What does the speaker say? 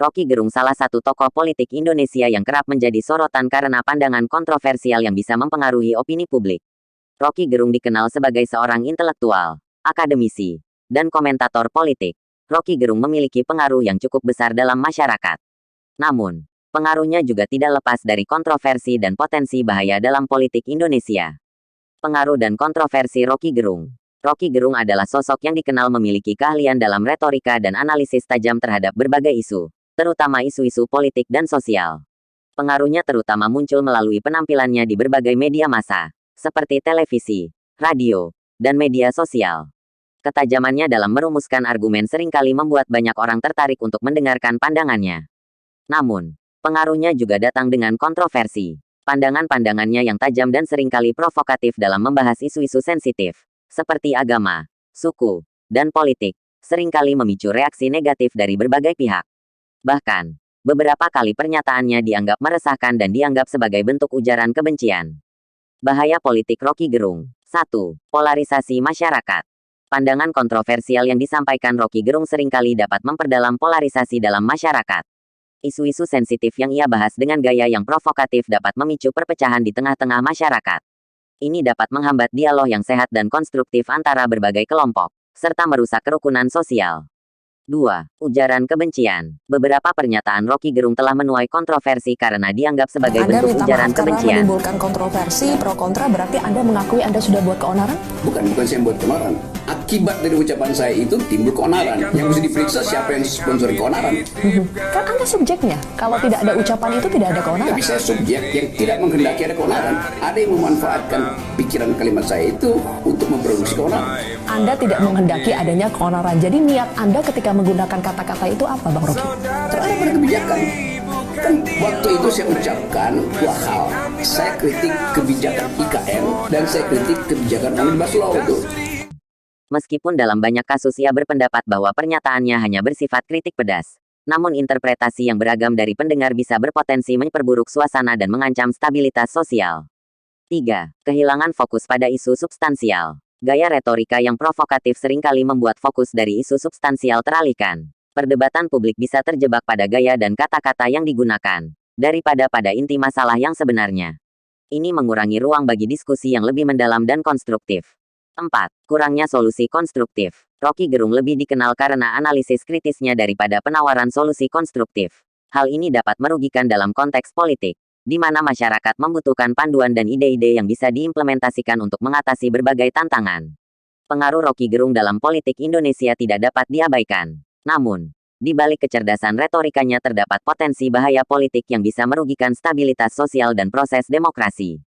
Roky Gerung salah satu tokoh politik Indonesia yang kerap menjadi sorotan karena pandangan kontroversial yang bisa mempengaruhi opini publik. Roky Gerung dikenal sebagai seorang intelektual, akademisi, dan komentator politik. Roky Gerung memiliki pengaruh yang cukup besar dalam masyarakat. Namun, pengaruhnya juga tidak lepas dari kontroversi dan potensi bahaya dalam politik Indonesia. Pengaruh dan kontroversi Roky Gerung. Roky Gerung adalah sosok yang dikenal memiliki keahlian dalam retorika dan analisis tajam terhadap berbagai isu, terutama isu-isu politik dan sosial. Pengaruhnya terutama muncul melalui penampilannya di berbagai media massa, seperti televisi, radio, dan media sosial. Ketajamannya dalam merumuskan argumen seringkali membuat banyak orang tertarik untuk mendengarkan pandangannya. Namun, pengaruhnya juga datang dengan kontroversi. Pandangan-pandangannya yang tajam dan seringkali provokatif dalam membahas isu-isu sensitif, seperti agama, suku, dan politik, seringkali memicu reaksi negatif dari berbagai pihak. Bahkan, beberapa kali pernyataannya dianggap meresahkan dan dianggap sebagai bentuk ujaran kebencian. Bahaya politik Roky Gerung. 1. Polarisasi masyarakat. Pandangan kontroversial yang disampaikan Roky Gerung seringkali dapat memperdalam polarisasi dalam masyarakat. Isu-isu sensitif yang ia bahas dengan gaya yang provokatif dapat memicu perpecahan di tengah-tengah masyarakat. Ini dapat menghambat dialog yang sehat dan konstruktif antara berbagai kelompok, serta merusak kerukunan sosial. 2. Ujaran kebencian. Beberapa pernyataan Roky Gerung telah menuai kontroversi karena dianggap sebagai bentuk ujaran kebencian. Anda menimbulkan kontroversi, pro kontra, berarti Anda mengakui Anda sudah buat keonaran? Bukan saya buat keonaran. Akibat dari ucapan saya itu timbul keonaran. Yang mesti diperiksa siapa yang sponsor keonaran. Kan Anda subjeknya. Kalau tidak ada ucapan itu tidak ada keonaran. Tapi saya subjek yang tidak menghendaki ada keonaran. Ada yang memanfaatkan pikiran kalimat saya itu untuk memproduksi keonaran. Anda tidak menghendaki adanya keonaran. Jadi niat Anda ketika menggunakan kata-kata itu apa, Bang Roky? Terhadap pada kebijakan. Kan waktu itu saya ucapkan dua hal. Saya kritik kebijakan IKN dan saya kritik kebijakan Omnibus Law itu. Meskipun dalam banyak kasus ia berpendapat bahwa pernyataannya hanya bersifat kritik pedas, namun interpretasi yang beragam dari pendengar bisa berpotensi memperburuk suasana dan mengancam stabilitas sosial. 3. Kehilangan fokus pada isu substansial. Gaya retorika yang provokatif seringkali membuat fokus dari isu substansial teralihkan. Perdebatan publik bisa terjebak pada gaya dan kata-kata yang digunakan, daripada pada inti masalah yang sebenarnya. Ini mengurangi ruang bagi diskusi yang lebih mendalam dan konstruktif. 4. Kurangnya solusi konstruktif. Roky Gerung lebih dikenal karena analisis kritisnya daripada penawaran solusi konstruktif. Hal ini dapat merugikan dalam konteks politik, di mana masyarakat membutuhkan panduan dan ide-ide yang bisa diimplementasikan untuk mengatasi berbagai tantangan. Pengaruh Roky Gerung dalam politik Indonesia tidak dapat diabaikan. Namun, di balik kecerdasan retorikanya terdapat potensi bahaya politik yang bisa merugikan stabilitas sosial dan proses demokrasi.